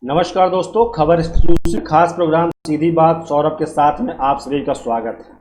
नमस्कार दोस्तों, खबर एक्सक्लूसिव खास प्रोग्राम सीधी बात सौरभ के साथ में आप सभी का स्वागत है।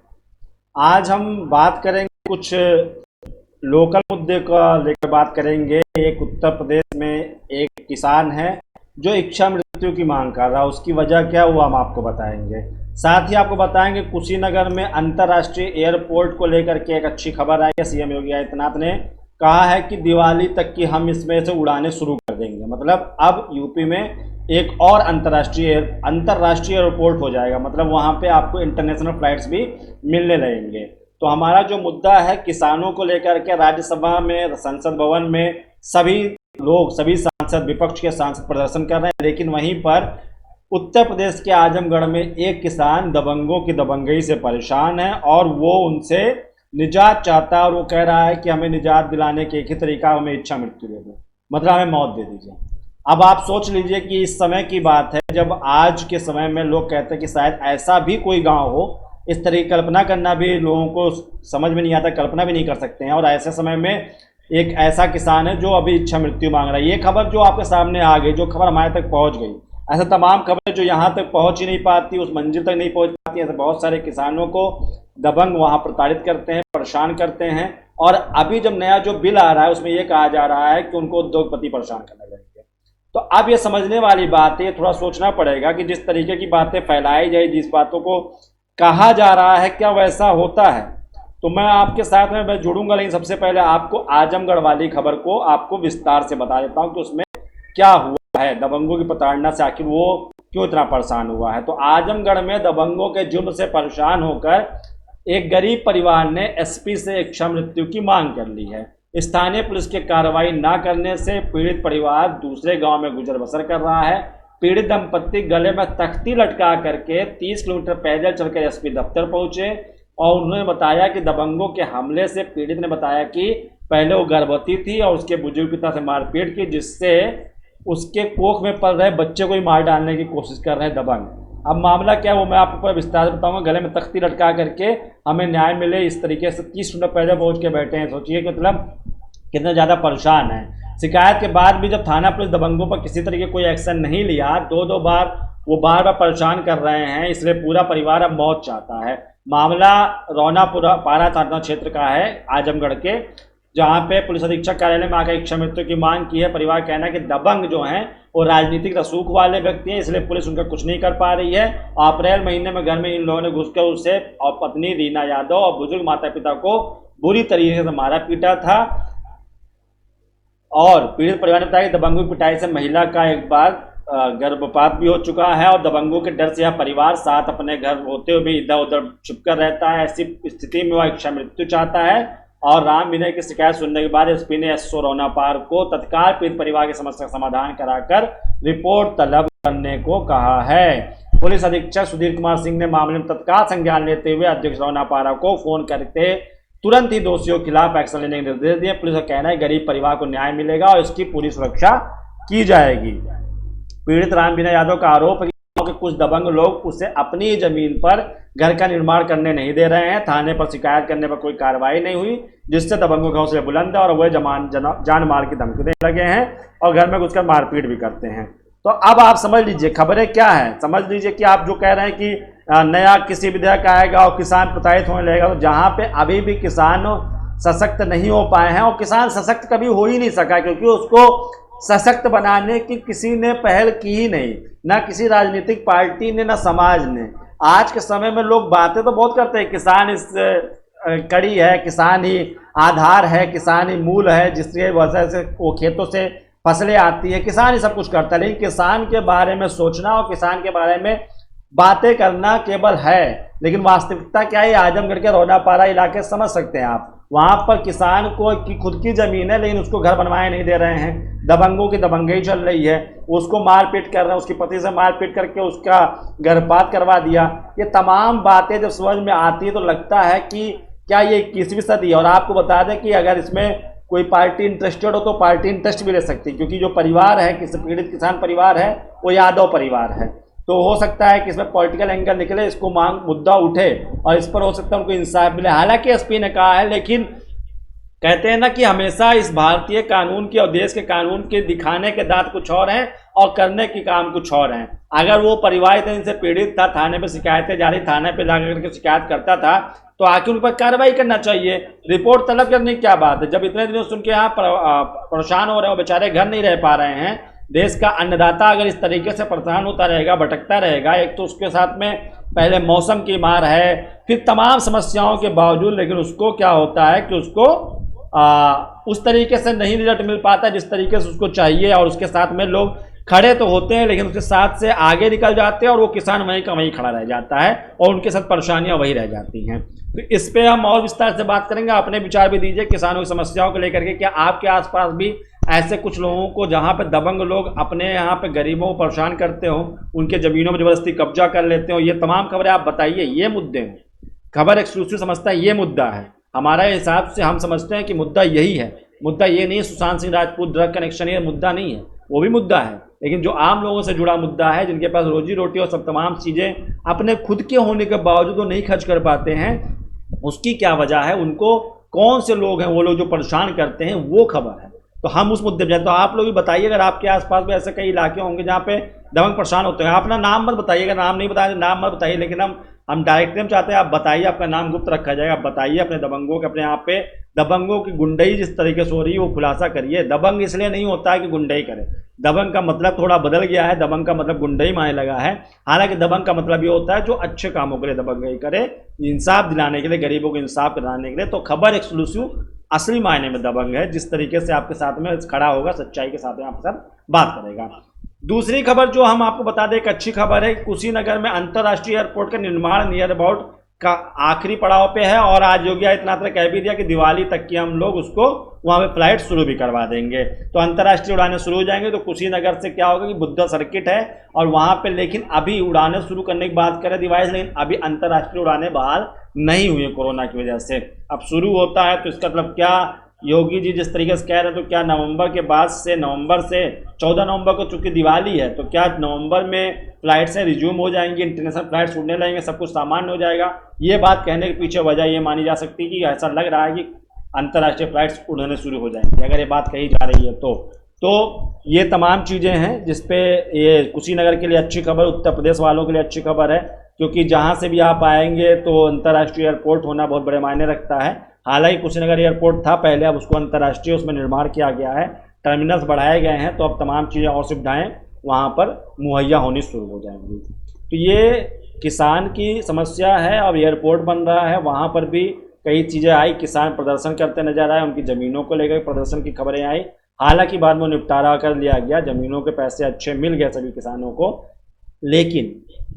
आज हम बात करेंगे कुछ लोकल मुद्दे का लेकर बात करेंगे। एक उत्तर प्रदेश में एक किसान है जो इच्छा मृत्यु की मांग कर रहा है। उसकी वजह क्या वो हम आपको बताएंगे। साथ ही आपको बताएंगे कुशीनगर में अंतर्राष्ट्रीय एयरपोर्ट को लेकर के एक अच्छी खबर आई है। सीएम योगी आदित्यनाथ ने कहा है कि दिवाली तक की हम इसमें से उड़ाने शुरू कर देंगे। मतलब अब यूपी में एक और अंतर्राष्ट्रीय एयरपोर्ट हो जाएगा। मतलब वहाँ पे आपको इंटरनेशनल फ्लाइट्स भी मिलने लगेंगे। तो हमारा जो मुद्दा है किसानों को लेकर के राज्यसभा में, संसद भवन में सभी लोग, सभी सांसद, विपक्ष के सांसद प्रदर्शन कर रहे हैं। लेकिन वहीं पर उत्तर प्रदेश के आजमगढ़ में एक किसान दबंगों की दबंगई से परेशान है और वो उनसे निजात चाहता है। और वो कह रहा है कि हमें निजात दिलाने के एक ही तरीका, हमें इच्छा मृत्यु दे दो, मतलब हमें मौत दे दीजिए। अब आप सोच लीजिए कि इस समय की बात है जब आज के समय में लोग कहते हैं कि शायद ऐसा भी कोई गांव हो। इस तरह की कल्पना करना भी लोगों को समझ में नहीं आता, कल्पना भी नहीं कर सकते हैं। और ऐसे समय में एक ऐसा किसान है जो अभी इच्छा मृत्यु मांग रहा है। ये खबर जो आपके सामने आ गई, जो खबर हमारे तक पहुंच गई, ऐसे तमाम खबरें जो यहाँ तक पहुंच ही नहीं पाती, उस मंजिल तक नहीं पहुंच पाती। ऐसे बहुत सारे किसानों को दबंग वहाँ प्रताड़ित करते हैं, परेशान करते हैं। और अभी जब नया जो बिल आ रहा है उसमें ये कहा जा रहा है कि उनको उद्योगपति परेशान करने लगेंगे। तो अब ये समझने वाली बात है, थोड़ा सोचना पड़ेगा कि जिस तरीके की बातें फैलाई जाए, जिस बातों को कहा जा रहा है, क्या वैसा होता है। तो मैं आपके साथ में मैं जुड़ूंगा, लेकिन सबसे पहले आपको आजमगढ़ वाली खबर को आपको विस्तार से बता देता हूं कि उसमें क्या हुआ है। दबंगों की प्रताड़ना से आखिर वो क्यों इतना परेशान हुआ है। तो आजमगढ़ में दबंगों के जुर्म से परेशान होकर एक गरीब परिवार ने एसपी से इच्छा मृत्यु की मांग कर ली है। स्थानीय पुलिस की कार्रवाई न करने से पीड़ित परिवार दूसरे गांव में गुजर बसर कर रहा है। पीड़ित दंपत्ति गले में तख्ती लटका करके 30 किलोमीटर पैदल चलकर एसपी दफ्तर पहुंचे और उन्होंने बताया कि दबंगों के हमले से पीड़ित ने बताया कि पहले वो गर्भवती थी और उसके बुजुर्ग पिता से मारपीट की, जिससे उसके कोख में पल रहे बच्चे को ही मार डालने की कोशिश कर रहे हैं दबंग। अब मामला क्या है वो मैं आपको विस्तार से बताऊंगा। गले में तख्ती लटका करके हमें न्याय मिले, इस तरीके से 30 मिनट पैदल पहुंच के बैठे हैं। सोचिए कि मतलब कितना ज़्यादा परेशान है। शिकायत के बाद भी जब थाना पुलिस दबंगों पर किसी तरीके कोई एक्शन नहीं लिया, दो बार वो बार बार परेशान कर रहे हैं, इसलिए पूरा परिवार अब मौत चाहता है। मामला रौनापुरा पारा थाना क्षेत्र का है आजमगढ़ के, जहाँ पे पुलिस अधीक्षक कार्यालय में आकर इच्छा मृत्यु की मांग की है। परिवार कहना है कि दबंग जो हैं वो राजनीतिक रसूख वाले व्यक्ति हैं, इसलिए पुलिस उनका कुछ नहीं कर पा रही है। अप्रैल महीने में घर में इन लोगों ने घुसकर उसे और पत्नी रीना यादव और बुजुर्ग माता पिता को बुरी तरीके से मारा पीटा था। और पीड़ित परिवार ने बताया कि दबंगों की पिटाई से महिला का एक बार गर्भपात भी हो चुका है और दबंगों के डर से यह परिवार साथ अपने घर होते हुए भी इधर उधर छुपकर रहता है। ऐसी स्थिति में वह इच्छा मृत्यु चाहता है और राम विनय की शिकायत सुनने के बाद एसपी ने एसओ रौनापार को तत्काल पीड़ित परिवार की समस्या का समाधान कराकर रिपोर्ट तलब करने को कहा है। पुलिस अधीक्षक सुधीर कुमार सिंह ने मामले में तत्काल संज्ञान लेते हुए अध्यक्ष रौनापारा को फोन करके तुरंत ही दोषियों के खिलाफ एक्शन लेने के निर्देश दिए। पुलिस का कहना है गरीब परिवार को न्याय मिलेगा और इसकी पूरी सुरक्षा की जाएगी। पीड़ित राम विनय यादव का आरोप है कि कुछ दबंग लोग उसे अपनी जमीन पर घर का निर्माण करने नहीं दे रहे हैं। थाने पर शिकायत करने पर कोई कार्रवाई नहीं हुई, जिससे दबंगों के हौसले बुलंद है और वह जान मार की धमकी देने लगे हैं और घर में घुसकर मारपीट भी करते हैं। तो अब आप समझ लीजिए खबरें क्या है। समझ लीजिए कि आप जो कह रहे हैं कि नया किसी विधेयक आएगा और किसान प्रताड़ित होने लगेगा, तो जहाँ पे अभी भी किसान सशक्त नहीं हो पाए हैं, और किसान सशक्त कभी हो ही नहीं सका क्योंकि उसको सशक्त बनाने की किसी ने पहल की ही नहीं, ना किसी राजनीतिक पार्टी ने, ना समाज ने। आज के समय में लोग बातें तो बहुत करते हैं, किसान इस कड़ी है, किसान ही आधार है, किसान ही मूल है, जिसके वजह से वो खेतों से फसलें आती है, किसान ही सब कुछ करता है। लेकिन किसान के बारे में सोचना और किसान के बारे में बातें करना केवल है, लेकिन वास्तविकता क्या है, आजमगढ़ के रौनापारा इलाके समझ सकते हैं आप। वहां पर किसान को की खुद की जमीन है, लेकिन उसको घर बनवाए नहीं दे रहे हैं, दबंगों की दबंगई चल रही है, उसको मारपीट कर रहे हैं, उसकी पति से मारपीट करके उसका गर्भपात करवा दिया। ये तमाम बातें जब समझ में आती है तो लगता है कि क्या ये 21वीं सदी है। और आपको बता दें कि अगर इसमें कोई पार्टी इंटरेस्टेड हो तो पार्टी इंटरेस्ट भी ले सकती है, क्योंकि जो परिवार है, किसी पीड़ित किसान परिवार है, वो यादव परिवार है। तो हो सकता है कि इसमें पॉलिटिकल एंगल निकले, इसको मांग मुद्दा उठे और इस पर हो सकता है उनको इंसाफ मिले। हालांकि एसपी ने कहा है, लेकिन कहते हैं ना कि हमेशा इस भारतीय कानून के और देश के कानून के दिखाने के दांत कुछ और हैं और करने के काम कुछ और हैं। अगर वो परिवार इतने से पीड़ित था, थाने पे शिकायतें जारी, थाने पे जाकर करके शिकायत करता था, तो आखिर उन पर कार्रवाई करना चाहिए, रिपोर्ट तलब करने की क्या बात है। जब इतने दिनों से उनके यहाँ परेशान हो रहे हो, बेचारे घर नहीं रह पा रहे हैं, देश का अन्नदाता अगर इस तरीके से परेशान होता रहेगा, भटकता रहेगा, एक तो उसके साथ में पहले मौसम की मार है, फिर तमाम समस्याओं के बावजूद, लेकिन उसको क्या होता है कि उसको उस तरीके से नहीं रिजल्ट मिल पाता जिस तरीके से उसको चाहिए, और उसके साथ में लोग खड़े तो होते हैं लेकिन उसके साथ से आगे निकल जाते हैं और वो किसान वहीं का वहीं खड़ा रह जाता है और उनके साथ परेशानियां वही रह जाती हैं। तो इस पे हम और विस्तार से बात करेंगे। अपने विचार भी दीजिए किसानों की समस्याओं को लेकर के। क्या आपके आसपास भी ऐसे कुछ लोगों को जहां पे दबंग लोग अपने यहाँ पे गरीबों को परेशान करते हो, उनके जमीनों में जबरदस्ती कब्जा कर लेते हो, ये तमाम खबरें आप बताइए। ये मुद्दे हैं, खबर एक्सक्लूसिव समझता है ये मुद्दा है। हमारा हिसाब से हम समझते हैं कि मुद्दा यही है। मुद्दा ये नहीं है सुशांत सिंह राजपूत ड्रग कनेक्शन, ये मुद्दा नहीं है, वो भी मुद्दा है, लेकिन जो आम लोगों से जुड़ा मुद्दा है, जिनके पास रोजी रोटी और सब तमाम चीज़ें अपने खुद के होने के बावजूद वो नहीं खर्च कर पाते हैं, उसकी क्या वजह है, उनको कौन से लोग हैं वो लोग जो परेशान करते हैं, वो खबर है। तो हम उस मुद्दे पर जाए। तो आप लोग भी बताइए, अगर आपके आसपास भी ऐसे कई इलाके होंगे जहाँ पे दबंग परेशान होते हैं। अपना नाम मत बताइएगा, नाम नहीं बताए नाम मत बताइए, लेकिन हम डायरेक्टली हम चाहते हैं आप बताइए, आपका नाम गुप्त रखा जाएगा। आप बताइए अपने दबंगों के, अपने यहाँ पे दबंगों की गुंडई जिस तरीके से हो रही है वो खुलासा करिए। दबंग इसलिए नहीं होता है कि गुंडई करे, दबंग का मतलब थोड़ा बदल गया है, दबंग का मतलब गुंडई माने लगा है। हालांकि दबंग का मतलब ये होता है जो अच्छे कामों के लिए दबंगई करे, इंसाफ दिलाने के लिए, गरीबों को इंसाफ दिलाने के लिए। तो खबर एक्सक्लूसिव असली मायने में दबंग है, जिस तरीके से आपके साथ में खड़ा होगा, सच्चाई के साथ में आपके साथ बात करेगा। दूसरी खबर जो हम आपको बता दें, एक अच्छी खबर है। कुशीनगर में अंतर्राष्ट्रीय एयरपोर्ट का निर्माण नियर अबाउट का आखिरी पड़ाव पे है और आज योगी आदित्यनाथ ने कह भी दिया कि दिवाली तक की हम लोग उसको वहाँ पे फ्लाइट शुरू भी करवा देंगे। तो अंतर्राष्ट्रीय उड़ानें शुरू हो जाएंगे। तो कुशीनगर से क्या होगा कि बुद्धा सर्किट है और वहाँ पे, लेकिन अभी उड़ानें शुरू करने की बात करें डिवाइस, लेकिन अभी अंतर्राष्ट्रीय उड़ानें बहाल नहीं हुई है कोरोना की वजह से। अब शुरू होता है तो इसका मतलब क्या, योगी जी जिस तरीके से कह रहे हैं, तो क्या नवंबर के बाद से, नवंबर से 14 नवंबर को चूंकि दिवाली है, तो क्या नवंबर में फ्लाइट से रिज्यूम हो जाएंगी, इंटरनेशनल फ्लाइट्स उड़ने लगेंगे, सब कुछ सामान्य हो जाएगा। ये बात कहने के पीछे वजह ये मानी जा सकती है कि ऐसा लग रहा है कि अंतर्राष्ट्रीय फ्लाइट्स उड़ने शुरू हो जाएंगी, अगर ये बात कही जा रही है तो ये तमाम चीज़ें हैं जिसपे ये कुशीनगर के लिए अच्छी खबर, उत्तर प्रदेश वालों के लिए अच्छी खबर है, क्योंकि जहाँ से भी आप आएंगे तो अंतर्राष्ट्रीय एयरपोर्ट होना बहुत बड़े मायने रखता है। हालांकि कुशीनगर एयरपोर्ट था पहले, अब उसको अंतर्राष्ट्रीय उसमें निर्माण किया गया है, टर्मिनल्स बढ़ाए गए हैं, तो अब तमाम चीज़ें और सुविधाएं वहाँ पर मुहैया होनी शुरू हो जाएंगी। तो ये किसान की समस्या है। अब एयरपोर्ट बन रहा है, वहाँ पर भी कई चीज़ें आई, किसान प्रदर्शन करते नजर आए, उनकी ज़मीनों को लेकर प्रदर्शन की खबरें आई। हालांकि बाद में निपटारा कर लिया गया, ज़मीनों के पैसे अच्छे मिल गए सभी किसानों को। लेकिन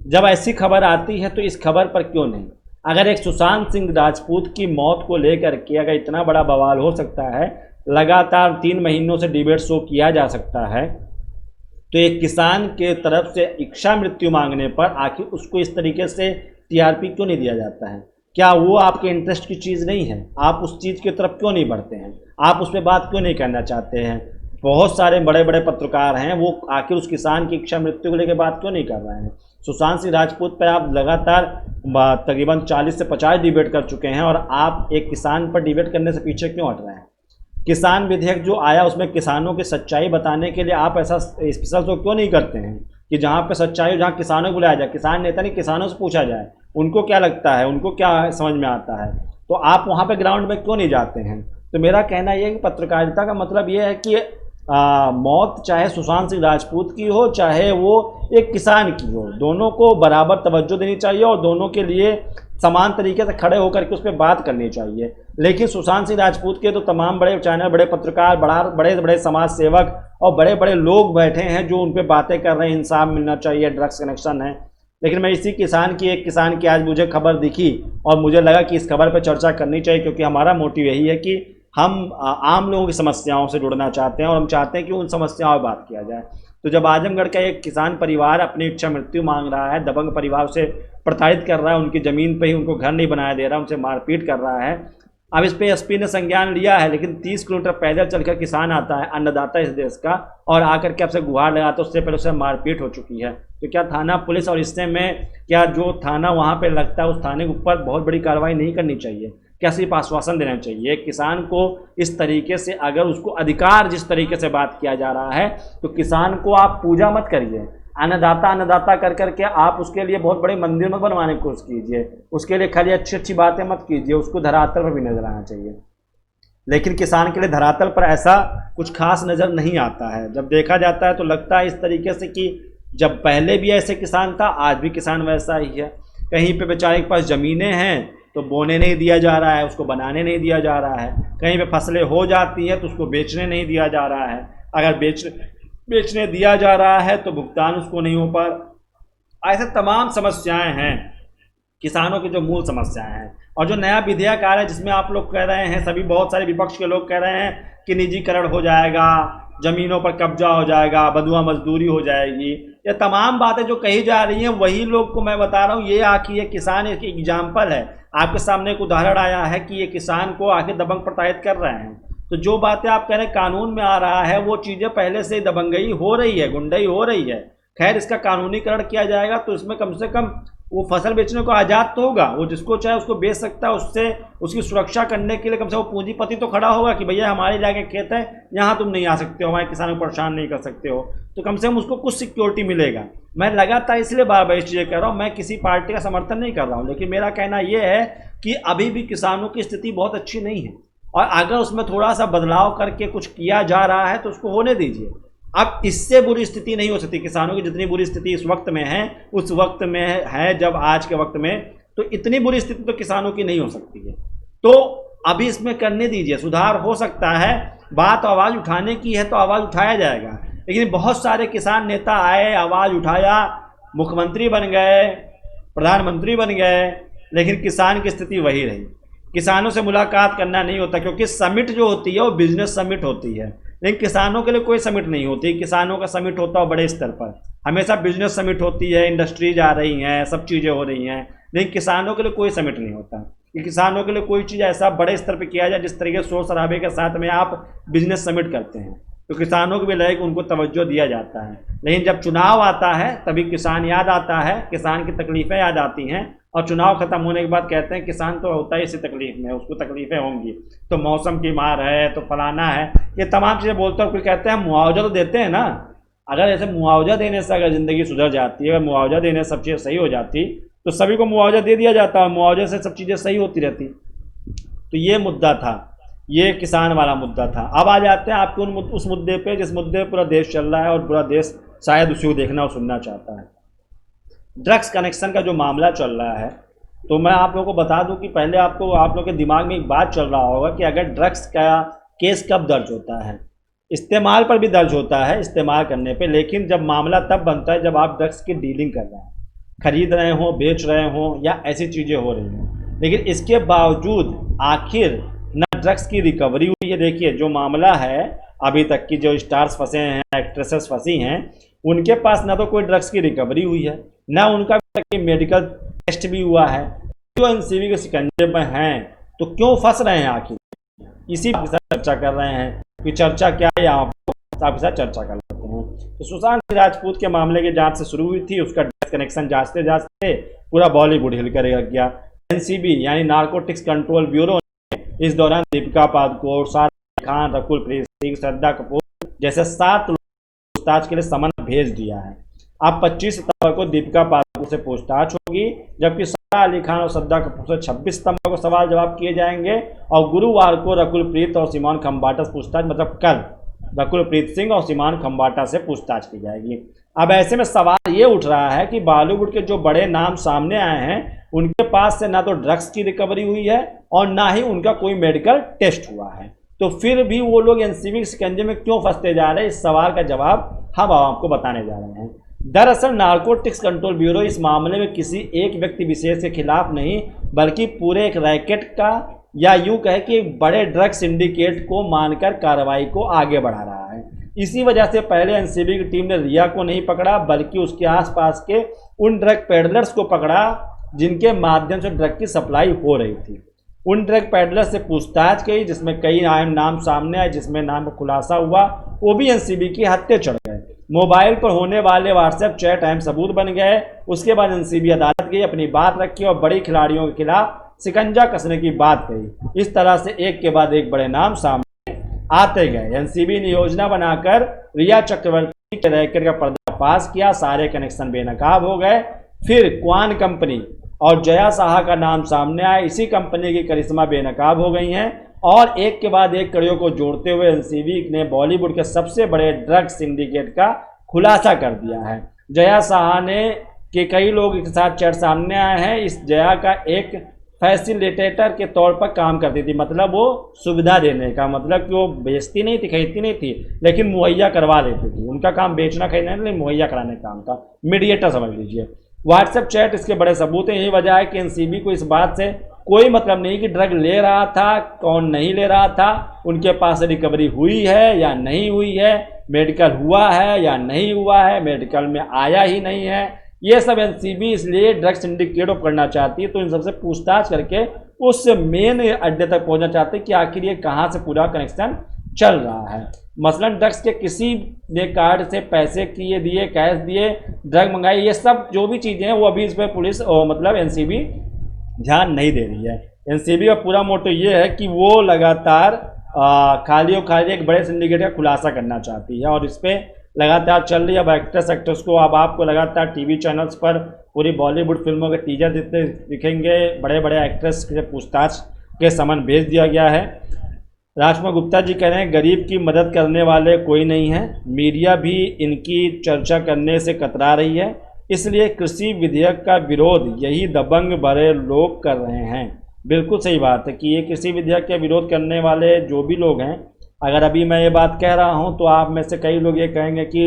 जब ऐसी खबर आती है तो इस खबर पर क्यों नहीं, अगर एक सुशांत सिंह राजपूत की मौत को लेकर के अगर इतना बड़ा बवाल हो सकता है, लगातार 3 महीनों से डिबेट शो किया जा सकता है, तो एक किसान के तरफ से इच्छा मृत्यु मांगने पर आखिर उसको इस तरीके से टीआरपी क्यों नहीं दिया जाता है? क्या वो आपके इंटरेस्ट की चीज़ नहीं है? आप उस चीज़ की तरफ क्यों नहीं बढ़ते हैं? आप उस पर बात क्यों नहीं करना चाहते हैं? बहुत सारे बड़े बड़े पत्रकार हैं, वो आखिर उस किसान की इच्छा मृत्यु को लेकर बात क्यों नहीं कर रहे हैं? सुशांत सिंह राजपूत पर आप लगातार तकरीबन 40 से 50 डिबेट कर चुके हैं और आप एक किसान पर डिबेट करने से पीछे क्यों हट रहे हैं? किसान विधेयक जो आया उसमें किसानों की सच्चाई बताने के लिए आप ऐसा स्पेशल शो क्यों नहीं करते हैं कि जहाँ पे सच्चाई हो, जहाँ किसानों को बुलाया जाए, किसान नेता नहीं, किसानों से पूछा जाए उनको क्या लगता है, उनको क्या समझ में आता है, तो आप वहाँ पे ग्राउंड में क्यों नहीं जाते हैं? तो मेरा कहना यह है कि पत्रकारिता का मतलब ये है कि मौत चाहे सुशांत सिंह राजपूत की हो चाहे वो एक किसान की हो, दोनों को बराबर तवज्जो देनी चाहिए और दोनों के लिए समान तरीके से खड़े होकर के उस पर बात करनी चाहिए। लेकिन सुशांत सिंह राजपूत के तो तमाम बड़े चैनल, बड़े पत्रकार, बड़े बड़े समाज सेवक और बड़े बड़े लोग बैठे हैं जो उन पर बातें कर रहे हैं, इंसाफ मिलना चाहिए, ड्रग्स कनेक्शन है, लेकिन मैं इसी एक किसान की आज मुझे खबर दिखी और मुझे लगा कि इस खबर पर चर्चा करनी चाहिए, क्योंकि हमारा मोटिव यही है कि हम आम लोगों की समस्याओं से जुड़ना चाहते हैं और हम चाहते हैं कि उन समस्याओं पर बात किया जाए। तो जब आजमगढ़ का एक किसान परिवार अपनी इच्छा मृत्यु मांग रहा है, दबंग परिवार से प्रताड़ित कर रहा है, उनकी ज़मीन पे ही उनको घर नहीं बनाया दे रहा, उनसे मारपीट कर रहा है, अब इस पे एसपी ने संज्ञान लिया है, लेकिन 30 किलोमीटर पैदल चलकर किसान आता है, अन्नदाता इस देश का, और आकर के आपसे गुहार लगाता है, उससे पहले उससे मारपीट हो चुकी है। तो क्या थाना पुलिस और इससे में क्या जो थाना वहाँ पे लगता है उस थाने के ऊपर बहुत बड़ी कार्रवाई नहीं करनी चाहिए? क्या सिर्फ आश्वासन देना चाहिए? किसान को इस तरीके से, अगर उसको अधिकार जिस तरीके से बात किया जा रहा है, तो किसान को आप पूजा मत करिए, अन्नदाता कर करके आप उसके लिए बहुत बड़े मंदिर मत बनवाने की कोशिश कीजिए, उसके लिए खाली अच्छी अच्छी बातें मत कीजिए, उसको धरातल पर भी नजर आना चाहिए। लेकिन किसान के लिए धरातल पर ऐसा कुछ खास नज़र नहीं आता है। जब देखा जाता है तो लगता है इस तरीके से कि जब पहले भी ऐसे किसान था, आज भी किसान वैसा ही है। कहीं पे बेचारे के पास ज़मीनें हैं तो बोने नहीं दिया जा रहा है, उसको बनाने नहीं दिया जा रहा है, कहीं पे फसलें हो जाती हैं तो उसको बेचने नहीं दिया जा रहा है, अगर बेचने दिया जा रहा है तो भुगतान उसको नहीं हो पा रहा। ऐसे तमाम समस्याएं हैं किसानों की, जो मूल समस्याएं हैं। और जो नया विधेयक आ रहा है जिसमें आप लोग कह रहे हैं, सभी बहुत सारे विपक्ष के लोग कह रहे हैं कि निजीकरण हो जाएगा, ज़मीनों पर कब्जा हो जाएगा, बंधुआ मजदूरी हो जाएगी, ये तमाम बातें जो कही जा रही हैं वही लोग को मैं बता रहा हूँ। ये आखिर ये किसान एक एग्जाम्पल है, आपके सामने एक उदाहरण आया है कि ये किसान को आखिर दबंग प्रताड़ित कर रहे हैं। तो जो बातें आप कह रहे हैं कानून में आ रहा है, वो चीज़ें पहले से दबंगई हो रही है, गुंडई हो रही है। खैर, इसका कानूनीकरण किया जाएगा तो इसमें कम से कम वो फसल बेचने को आज़ाद तो होगा, वो जिसको चाहे उसको बेच सकता है, उससे उसकी सुरक्षा करने के लिए कम से कम पूंजीपति तो खड़ा होगा कि भैया हमारे जाके खेत है, यहाँ तुम नहीं आ सकते हो, हमारे किसानों को परेशान नहीं कर सकते हो, तो कम से कम उसको कुछ सिक्योरिटी मिलेगा। मैं लगातार इसलिए बार बार इस चीज़ें कह रहा हूँ, मैं किसी पार्टी का समर्थन नहीं कर रहा हूँ, लेकिन मेरा कहना यह है कि अभी भी किसानों की स्थिति बहुत अच्छी नहीं है, और अगर उसमें थोड़ा सा बदलाव करके कुछ किया जा रहा है तो उसको होने दीजिए। अब इससे बुरी स्थिति नहीं हो सकती किसानों की, जितनी बुरी स्थिति इस वक्त में है, उस वक्त में है जब आज के वक्त में, तो इतनी बुरी स्थिति तो किसानों की नहीं हो सकती है। तो अभी इसमें करने दीजिए, सुधार हो सकता है। बात आवाज़ उठाने की है तो आवाज़ उठाया जाएगा, लेकिन बहुत सारे किसान नेता आए, आवाज़ उठाया, मुख्यमंत्री बन गए, प्रधानमंत्री बन गए, लेकिन किसान की स्थिति वही रही। किसानों से मुलाकात करना नहीं होता, क्योंकि समिट जो होती है वो बिजनेस समिट होती है, लेकिन किसानों के लिए कोई समिट नहीं होती। किसानों का समिट होता है बड़े स्तर पर, हमेशा बिजनेस समिट होती है, इंडस्ट्रीज आ रही हैं, सब चीज़ें हो रही हैं, लेकिन किसानों के लिए कोई समिट नहीं होता कि किसानों के लिए कोई चीज़ ऐसा बड़े स्तर पर किया जाए जिस तरीके शोर शराबे के साथ में आप बिजनेस समिट करते हैं। तो किसानों को भी लगे कि उनको तवज्जो दिया जाता है, लेकिन जब चुनाव आता है तभी किसान याद आता है, किसान की तकलीफ़ें याद आती हैं, और चुनाव खत्म होने के बाद कहते हैं किसान तो होता ही इसी तकलीफ में, उसको तकलीफ़ें होंगी, तो मौसम की मार है, तो फलाना है, ये तमाम चीज़ें बोलते हैं। कोई कहते हैं मुआवजा तो देते हैं ना, अगर ऐसे मुआवजा देने से अगर ज़िंदगी सुधर जाती है, अगर मुआवजा देने से सब चीज़ें सही हो जाती तो सभी को मुआवजा दे दिया जाता है, मुआवजे से सब चीज़ें सही होती रहती। तो ये मुद्दा था, ये किसान वाला मुद्दा था। अब आ जाते हैं आपके उस मुद्दे पे जिस मुद्दे पर पूरा देश चल रहा है और पूरा देश शायद उसी को देखना और सुनना चाहता है। ड्रग्स कनेक्शन का जो मामला चल रहा है, तो मैं आप लोगों को बता दूं कि पहले आप लोगों के दिमाग में एक बात चल रहा होगा कि अगर ड्रग्स का केस कब दर्ज होता है, इस्तेमाल पर भी दर्ज होता है, इस्तेमाल करने पे, लेकिन जब मामला तब बनता है जब आप ड्रग्स की डीलिंग कर रहे हैं, खरीद रहे हों, बेच रहे हों, या ऐसी चीज़ें हो रही हों। लेकिन इसके बावजूद आखिर न ड्रग्स की रिकवरी हुई है। देखिए जो मामला है, अभी तक की जो स्टार्स फंसे हैं, एक्ट्रेसेस फंसी हैं, उनके पास ना तो कोई ड्रग्स की रिकवरी हुई है, ना उनका मेडिकल टेस्ट भी हुआ है। जो एनसीबी के शिकंजे में हैं तो क्यों फंस रहे हैं आखिर, इसी के साथ चर्चा कर रहे हैं कि चर्चा क्या है, आपके साथ चर्चा कर लेते हैं। तो सुशांत सिंह राजपूत के मामले की जांच से शुरू हुई थी, उसका ड्रग्स कनेक्शन जांचते जांचते पूरा बॉलीवुड हिलकर रख गया। एनसीबी यानी नारकोटिक्स कंट्रोल ब्यूरो ने इस दौरान दीपिका पादुकोण, शाहरुख खान, रकुल प्रीत सिंह, श्रद्धा कपूर जैसे 7 लोग पूछताछ के लिए समन भेज दिया है। अब 25 सितंबर को दीपिका पादुकोण से पूछताछ होगी, जबकि सारा अली खान और श्रद्धा कपूर से 26 सितंबर को सवाल जवाब किए जाएंगे, और गुरुवार को रकुल प्रीत और सिमोन खम्बाटा से पूछताछ, मतलब कल रकुल प्रीत सिंह और सिमोन खम्बाटा से पूछताछ की जाएगी। अब ऐसे में सवाल ये उठ रहा है कि बॉलीवुड के जो बड़े नाम सामने आए हैं, उनके पास से ना तो ड्रग्स की रिकवरी हुई है और ना ही उनका कोई मेडिकल टेस्ट हुआ है, तो फिर भी वो लोग एनसीबी के शिकंजे में क्यों फंसते जा रहे हैं, इस सवाल का जवाब हम आपको बताने जा रहे हैं। दरअसल नारकोटिक्स कंट्रोल ब्यूरो इस मामले में किसी एक व्यक्ति विशेष के खिलाफ नहीं बल्कि पूरे एक रैकेट का या यूं कहे कि बड़े ड्रग सिंडिकेट को मानकर कार्रवाई को आगे बढ़ा रहा है। इसी वजह से पहले एनसीबी की टीम ने रिया को नहीं पकड़ा बल्कि उसके आसपास के उन ड्रग पेडलर्स को पकड़ा जिनके माध्यम से ड्रग की सप्लाई हो रही थी। उन ड्रग पेडलर्स से पूछताछ की जिसमें कई नाम सामने आए, जिसमें नाम का खुलासा हुआ, वो भी एनसीबी की हत्या चढ़ गए। मोबाइल पर होने वाले व्हाट्सएप चैट अहम सबूत बन गए। उसके बाद एनसीबी अदालत गई, अपनी बात रखी और बड़ी खिलाड़ियों के खिलाफ शिकंजा कसने की बात कही। इस तरह से एक के बाद एक बड़े नाम सामने आते गए। एनसीबी ने योजना बनाकर रिया चक्रवर्ती के रैकेट का पर्दाफाश किया। सारे कनेक्शन बेनकाब हो गए। फिर क्वान कंपनी और जया साहा का नाम सामने आया। इसी कंपनी की करिश्मा बेनकाब हो गई हैं और एक के बाद एक कड़ियों को जोड़ते हुए एनसीबी ने बॉलीवुड के सबसे बड़े ड्रग सिंडिकेट का खुलासा कर दिया है। जया साहा ने के कई लोग के साथ चैट सामने आए हैं। इस जया का एक फैसिलिटेटर के तौर पर काम करती थी, मतलब वो सुविधा देने का, मतलब कि वो बेचती नहीं थी, खरीदती नहीं थी, लेकिन मुहैया करवा लेती थी। उनका काम बेचना खरीदना नहीं, मुहैया कराने का काम था। मीडिएटर समझ लीजिए। व्हाट्सएप चैट इसके बड़े सबूत हैं। यही वजह है कि एनसीबी को इस बात से कोई मतलब नहीं कि ड्रग ले रहा था कौन नहीं ले रहा था, उनके पास रिकवरी हुई है या नहीं हुई है, मेडिकल हुआ है या नहीं हुआ है, मेडिकल में आया ही नहीं है। ये सब एनसीबी इसलिए ड्रग सिंडिकेट को पकड़ना चाहती है, तो इन सबसे पूछताछ करके उस मेन अड्डे तक पहुंचना चाहते हैं कि आखिर ये कहाँ से पूरा कनेक्शन चल रहा है। मसलन ड्रग्स के किसी ने कार्ड से पैसे किए दिए, कैश दिए, ड्रग मंगाई, ये सब जो भी चीज़ें हैं वो अभी इस पर पुलिस मतलब एनसीबी ध्यान नहीं दे रही है। एनसीबी का पूरा मोटो ये है कि वो लगातार खाली और खाली एक बड़े सिंडिकेट का खुलासा करना चाहती है और इस पर लगातार चल रही है। अब एक्ट्रेस को अब आपको लगातार टीवी चैनल्स पर पूरी बॉलीवुड फिल्मों के टीजर जितने दिखेंगे, बड़े बड़े एक्ट्रेस के पूछताछ के समन भेज दिया गया है। राजकुमार गुप्ता जी कह रहे हैं गरीब की मदद करने वाले कोई नहीं है, मीडिया भी इनकी चर्चा करने से कतरा रही है, इसलिए कृषि विधेयक का विरोध यही दबंग बड़े लोग कर रहे हैं। बिल्कुल सही बात है कि ये कृषि विधेयक के विरोध करने वाले जो भी लोग हैं, अगर अभी मैं ये बात कह रहा हूँ तो आप में से कई लोग ये कहेंगे कि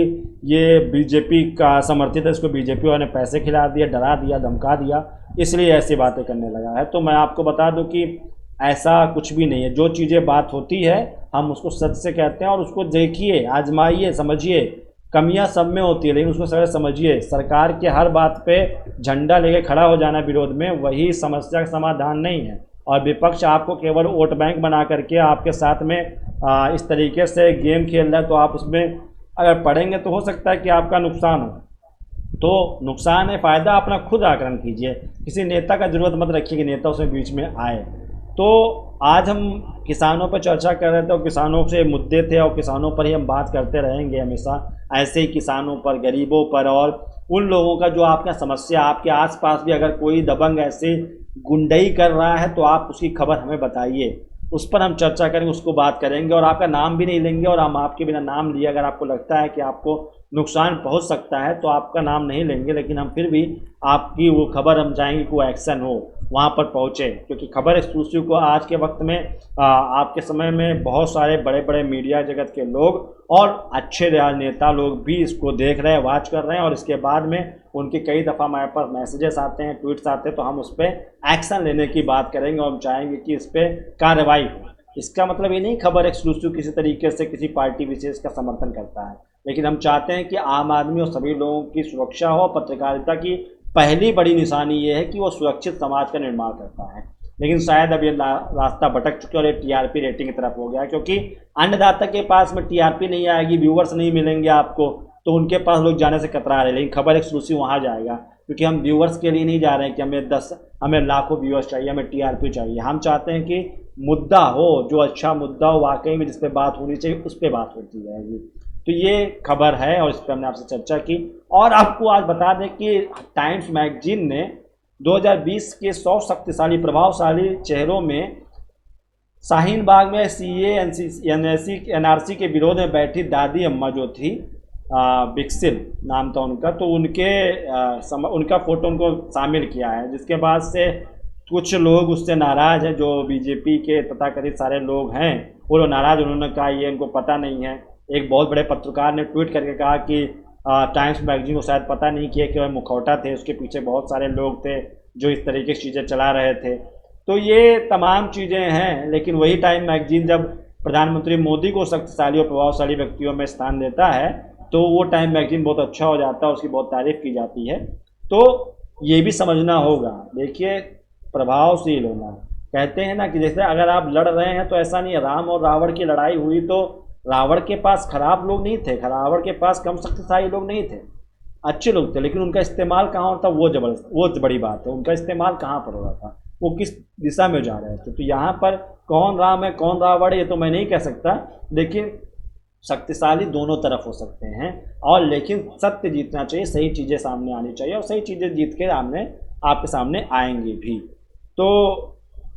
ये बीजेपी का समर्थित है, इसको बीजेपी वाले ने पैसे खिला दिया, डरा दिया, धमका दिया, इसलिए ऐसी बातें करने लगा है। तो मैं आपको बता दूं कि ऐसा कुछ भी नहीं है। जो चीज़ें बात होती है हम उसको सच से कहते हैं और उसको देखिए, आजमाइए, समझिए। कमियां सब में होती है लेकिन उसको सर समझिए। सरकार के हर बात पे झंडा लेके खड़ा हो जाना विरोध में, वही समस्या का समाधान नहीं है। और विपक्ष आपको केवल वोट बैंक बना करके आपके साथ में इस तरीके से गेम खेल रहा है, तो आप उसमें अगर पढ़ेंगे तो हो सकता है कि आपका नुकसान हो। तो नुकसान है, फ़ायदा अपना खुद आकलन कीजिए। किसी नेता का ज़रूरत मत रखिए कि नेता उसमें बीच में आए। तो आज हम किसानों पर चर्चा कर रहे थे और किसानों से मुद्दे थे और किसानों पर ही हम बात करते रहेंगे हमेशा। ऐसे ही किसानों पर, गरीबों पर और उन लोगों का जो आपका समस्या, आपके आसपास भी अगर कोई दबंग ऐसे गुंडई कर रहा है तो आप उसकी खबर हमें बताइए, उस पर हम चर्चा करेंगे, उसको बात करेंगे और आपका नाम भी नहीं लेंगे। और हम आपके बिना नाम लिए अगर आपको लगता है कि आपको नुकसान पहुंच सकता है तो आपका नाम नहीं लेंगे, लेकिन हम फिर भी आपकी वो खबर हम चाहेंगे कि वो एक्शन हो, वहाँ पर पहुँचे। क्योंकि खबर एक्सक्लूसिव को आज के वक्त में आपके समय में बहुत सारे बड़े बड़े मीडिया जगत के लोग और अच्छे नेता लोग भी इसको देख रहे हैं, वॉच कर रहे हैं और इसके बाद में उनके कई दफ़ा हमारे पास मैसेजेस आते हैं, ट्वीट्स आते हैं, तो हम उस पर एक्शन लेने की बात करेंगे और हम चाहेंगे कि इस पर कार्रवाई हो। इसका मतलब ये नहीं खबर एक्सक्लूसिव किसी तरीके से किसी पार्टी विशेष का समर्थन करता है, लेकिन हम चाहते हैं कि आम आदमी और सभी लोगों की सुरक्षा हो। पत्रकारिता की पहली बड़ी निशानी ये है कि वो सुरक्षित समाज का निर्माण करता है, लेकिन शायद अब ये रास्ता भटक चुके और ये टीआरपी रेटिंग की तरफ हो गया, क्योंकि अन्नदाता के पास में टीआरपी नहीं आएगी, व्यूवर्स नहीं मिलेंगे आपको, तो उनके पास लोग जाने से कतरा रहे। लेकिन खबर एक्सक्लूसिव वहाँ जाएगा, क्योंकि हम व्यूवर्स के लिए नहीं जा रहे हैं कि हमें लाखों व्यूवर्स चाहिए, हमें टीआरपी चाहिए। हम चाहते हैं कि मुद्दा हो, जो अच्छा मुद्दा हो वाकई में, जिस पे बात होनी चाहिए उस पर बात होती रहेगी। तो ये खबर है और इस पर हमने आपसे चर्चा की। और आपको आज बता दें कि टाइम्स मैगजीन ने 2020 के 100 शक्तिशाली प्रभावशाली चेहरों में शाहीन बाग में सीए एनआरसी के विरोध में बैठी दादी अम्मा जो थी, बिक्सिल नाम था उनका, तो उनका फ़ोटो उनको शामिल किया है, जिसके बाद से कुछ लोग उससे नाराज़ हैं। जो बीजेपी के तथाकथित सारे लोग हैं वो लोग नाराज़, उन्होंने कहा ये इनको पता नहीं है। एक बहुत बड़े पत्रकार ने ट्वीट करके कहा कि टाइम्स मैगजीन को शायद पता नहीं किया कि वह मुखौटा थे, उसके पीछे बहुत सारे लोग थे जो इस तरीके की चीज़ें चला रहे थे। तो ये तमाम चीज़ें हैं, लेकिन वही टाइम मैगजीन जब प्रधानमंत्री मोदी को शक्तिशाली और प्रभावशाली व्यक्तियों में स्थान देता है तो वो टाइम मैगजीन बहुत अच्छा हो जाता है, उसकी बहुत तारीफ की जाती है। तो ये भी समझना होगा। देखिए, प्रभावशील होना, कहते हैं ना कि जैसे अगर आप लड़ रहे हैं तो ऐसा नहीं है, राम और रावण की लड़ाई हुई तो रावण के पास खराब लोग नहीं थे, रावण के पास कम शक्तिशाली लोग नहीं थे, अच्छे लोग थे, लेकिन उनका इस्तेमाल कहाँ होता, वो जबरदस्त, वो बड़ी बात है, उनका इस्तेमाल कहाँ पर हो रहा था, वो किस दिशा में जा रहे थे। तो यहाँ पर कौन राम है कौन रावण है ये तो मैं नहीं कह सकता, लेकिन शक्तिशाली दोनों तरफ हो सकते हैं, और लेकिन सत्य जीतना चाहिए, सही चीज़ें सामने आनी चाहिए, और सही चीज़ें जीत के आपके सामने आएंगी भी। तो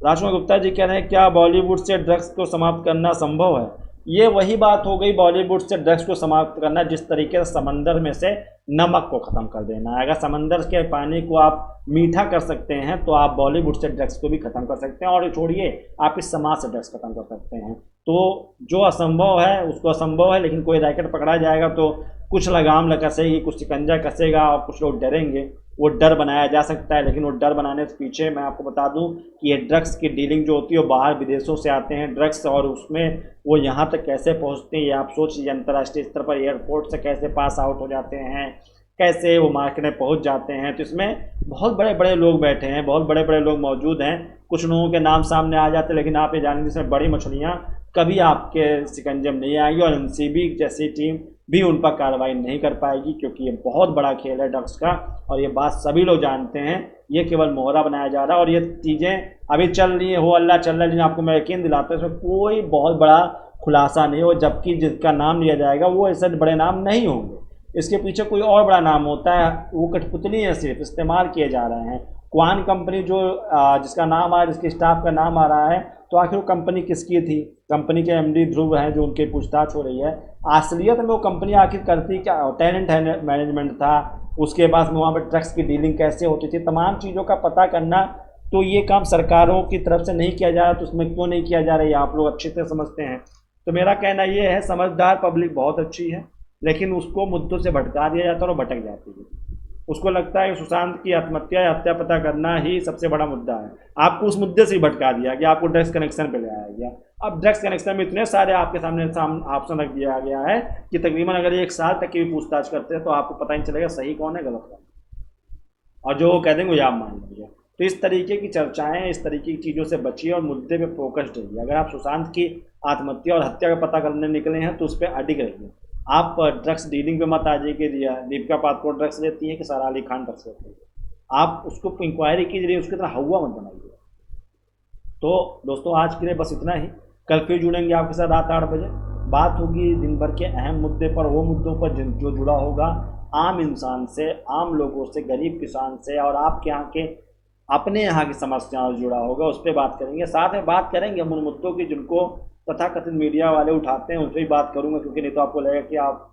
राजकुमार गुप्ता जी कह रहे हैं क्या बॉलीवुड से ड्रग्स को समाप्त करना संभव है? ये वही बात हो गई, बॉलीवुड से ड्रग्स को समाप्त करना जिस तरीके से समंदर में से नमक को ख़त्म कर देना है। अगर समंदर के पानी को आप मीठा कर सकते हैं तो आप बॉलीवुड से ड्रग्स को भी ख़त्म कर सकते हैं, और छोड़िए आप इस समाज से ड्रग्स ख़त्म कर सकते हैं। तो जो असंभव है उसको असंभव है, लेकिन कोई रैकेट पकड़ा जाएगा तो कुछ लगाम कसेगी, कुछ शिकंजा कसेगा, और कुछ लोग डरेंगे, वो डर बनाया जा सकता है। लेकिन वो डर बनाने से पीछे मैं आपको बता दूं कि ये ड्रग्स की डीलिंग जो होती है वो बाहर विदेशों से आते हैं ड्रग्स, और उसमें वो यहाँ तक कैसे पहुँचते हैं ये आप सोच लीजिए। अंतर्राष्ट्रीय स्तर पर एयरपोर्ट से कैसे पास आउट हो जाते हैं, कैसे वो मार्केट में पहुँच जाते हैं। तो इसमें बहुत बड़े बड़े लोग बैठे हैं, बहुत बड़े बड़े लोग मौजूद हैं। कुछ लोगों के नाम सामने आ जाते हैं, लेकिन आप ये जानेंगे इसमें बड़ी मछलियाँ कभी आपके शिकंजे में नहीं आएगी, और एनसीबी जैसी टीम भी उन पर कार्रवाई नहीं कर पाएगी, क्योंकि ये बहुत बड़ा खेल है ड्रग्स का, और ये बात सभी लोग जानते हैं। ये केवल मोहरा बनाया जा रहा है, और ये चीज़ें अभी चल रही है, हो अल्लाह चल रहा है, लेकिन आपको मैं यकीन दिलाता हूँ इसमें कोई बहुत बड़ा खुलासा नहीं हो, जबकि जिसका नाम लिया जाएगा वो ऐसे बड़े नाम नहीं होंगे, इसके पीछे कोई और बड़ा नाम होता है, वो कठपुतली है, सिर्फ इस्तेमाल किए जा रहे हैं। क्वान कंपनी जो जिसका नाम आ रहा है, जिसके स्टाफ का नाम आ रहा है, तो आखिर वो कंपनी किसकी थी? कंपनी के एमडी ध्रुव हैं जो उनके पूछताछ हो रही है। असलियत में वो कंपनी आखिर करती क्या? टैलेंट मैनेजमेंट था, उसके बाद में वहाँ पर ड्रग्स की डीलिंग कैसे होती थी, तमाम चीज़ों का पता करना। तो ये काम सरकारों की तरफ से नहीं किया जा रहा, तो उसमें क्यों नहीं किया जा रहा है आप लोग अच्छे से समझते हैं। तो मेरा कहना ये है, समझदार पब्लिक बहुत अच्छी है, लेकिन उसको मुद्दों से भटका दिया जाता है और भटक जाती है। उसको लगता है कि सुशांत की आत्महत्या या हत्या पता करना ही सबसे बड़ा मुद्दा है। आपको उस मुद्दे से ही भटका दिया कि आपको ड्रग्स कनेक्शन पे ले आया गया। अब ड्रग्स कनेक्शन में इतने सारे आपके सामने ऑप्शन रख दिया गया है कि तकरीबन अगर 1 साल तक की भी पूछताछ करते हैं तो आपको पता नहीं चलेगा सही कौन है गलत कौन है, और जो वो कह देंगे वो आप मान लीजिए। तो इस तरीके की चर्चाएं, इस तरीके की चीज़ों से बचिए और मुद्दे पे फोकस्ड रहिए। अगर आप सुशांत की आत्महत्या और हत्या का पता करने निकले हैं तो उस पर अडिग रहिए। आप ड्रग्स डीलिंग पे मत आ जाइए, दीपिका पादुकोण ड्रग्स लेती है कि सारा अली खान ड्रग्स लेती है। आप उसको इंक्वायरी कीजिए, उसकी तरह हवा मत बनाइए। तो दोस्तों आज के लिए बस इतना ही। कल फिर जुड़ेंगे आपके साथ रात 8 बजे। बात होगी दिन भर के अहम मुद्दे पर, वो मुद्दों पर जो जुड़ा होगा आम इंसान से, आम लोगों से, गरीब किसान से, और आपके यहाँ के अपने यहाँ की समस्याओं से जुड़ा होगा, उस पर बात करेंगे। साथ में बात करेंगे हम उन मुद्दों की जिनको तथाकथित मीडिया वाले उठाते हैं, उन पर भी बात करूँगा, क्योंकि नहीं तो आपको लगेगा कि आप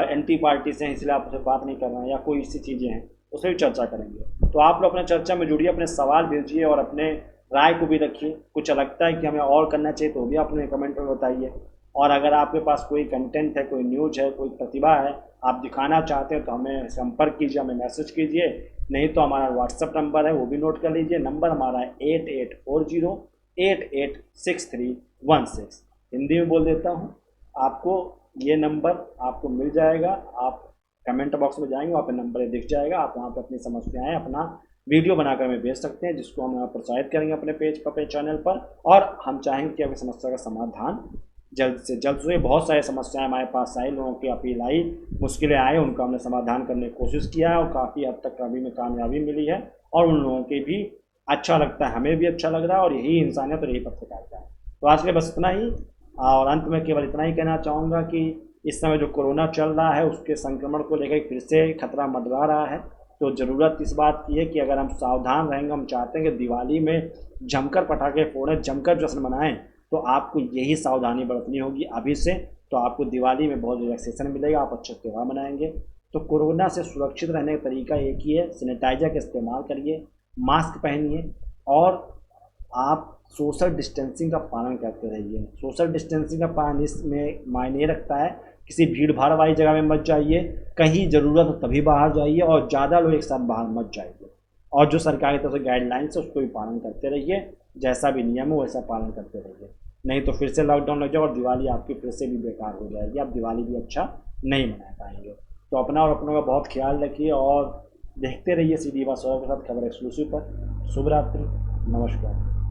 एंटी पार्टी से हैं इसलिए आपसे बात नहीं कर रहे हैं, या कोई ऐसी चीज़ें हैं, उस पर भी चर्चा करेंगे। तो आप लोग अपने चर्चा में जुड़िए, अपने सवाल भेजिए और अपने राय को भी रखिए। कुछ लगता है कि हमें और करना चाहिए तो भी आप अपने कमेंट में बताइए। और अगर आपके पास कोई कंटेंट है, कोई न्यूज है, कोई प्रतिभा है, आप दिखाना चाहते हैं तो हमें संपर्क कीजिए, हमें मैसेज कीजिए। नहीं तो हमारा व्हाट्सअप नंबर है वो भी नोट कर लीजिए। नंबर हमारा है 8840886316। हिंदी में बोल देता हूँ, आपको ये नंबर आपको मिल जाएगा। आप कमेंट बॉक्स में जाएंगे, वहाँ पे नंबर दिख जाएगा। आप वहाँ पे अपनी समस्याएं अपना वीडियो बनाकर हमें भेज सकते हैं, जिसको हम प्रसारित करेंगे अपने पेज पर, अपने चैनल पर। और हम चाहेंगे कि आपकी समस्या का समाधान जल्द से जल्द से। बहुत सारी समस्याएं हमारे पास आई, लोगों की अपील आई, मुश्किलें आई, उनका हमने समाधान करने की कोशिश किया है और काफ़ी हद तक अभी में कामयाबी मिली है। और उन लोगों के भी अच्छा लगता है, हमें भी अच्छा लग रहा है, और यही इंसानियत और यही पत्रकारिता है। तो आज के लिए बस इतना ही। और अंत में केवल इतना ही कहना चाहूँगा कि इस समय जो कोरोना चल रहा है उसके संक्रमण को लेकर फिर से खतरा मंडरा रहा है। तो ज़रूरत इस बात की है कि अगर हम सावधान रहेंगे, हम चाहते हैं कि दिवाली में जमकर पटाखे फोड़ें, जमकर जश्न मनाएं, तो आपको यही सावधानी बरतनी होगी अभी से। तो आपको दिवाली में बहुत रिलैक्सेशन मिलेगा, आप अच्छे त्यौहार मनाएंगे। तो कोरोना से सुरक्षित रहने का तरीका एक ही है, सैनिटाइजर का इस्तेमाल करिए, मास्क पहनिए, और आप सोशल डिस्टेंसिंग का पालन करते रहिए। सोशल डिस्टेंसिंग का पालन इसमें मायने रखता है किसी भीड़ भाड़ वाली जगह में मत जाइए, कहीं ज़रूरत हो तभी बाहर जाइए और ज़्यादा लोग एक साथ बाहर मत जाइए। और जो सरकार की तरफ से गाइडलाइंस है उसको भी पालन करते रहिए, जैसा भी नियम हो वैसा पालन करते रहिए, नहीं तो फिर से लॉकडाउन लग जाए और दिवाली आपकी फिर से भी बेकार हो जाएगी, आप दिवाली भी अच्छा नहीं मना पाएंगे। तो अपना और अपनों का बहुत ख्याल रखिए और देखते रहिए सीधी बात सौरभ के साथ खबर एक्सक्लूसिव पर। शुभ रात्रि, नमस्कार।